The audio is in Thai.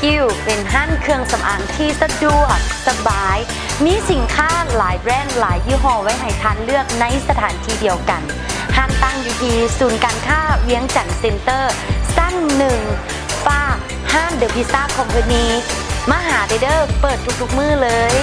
กิลเป็นห้างเครื่องสำอางที่สะดวกสบาย มีสินค้าหลายแบรนด์หลายยี่ห้อไว้ให้ท่านเลือกในสถานที่เดียวกันห้างตั้งอยู่ที่ศูนย์การค้าเวียงจันทร์เซ็นเตอร์สั้น1 ฝ้าห้างเดอะพิซซ่าคอมพานีมหาเดอร์เปิดทุกๆมื้อเลย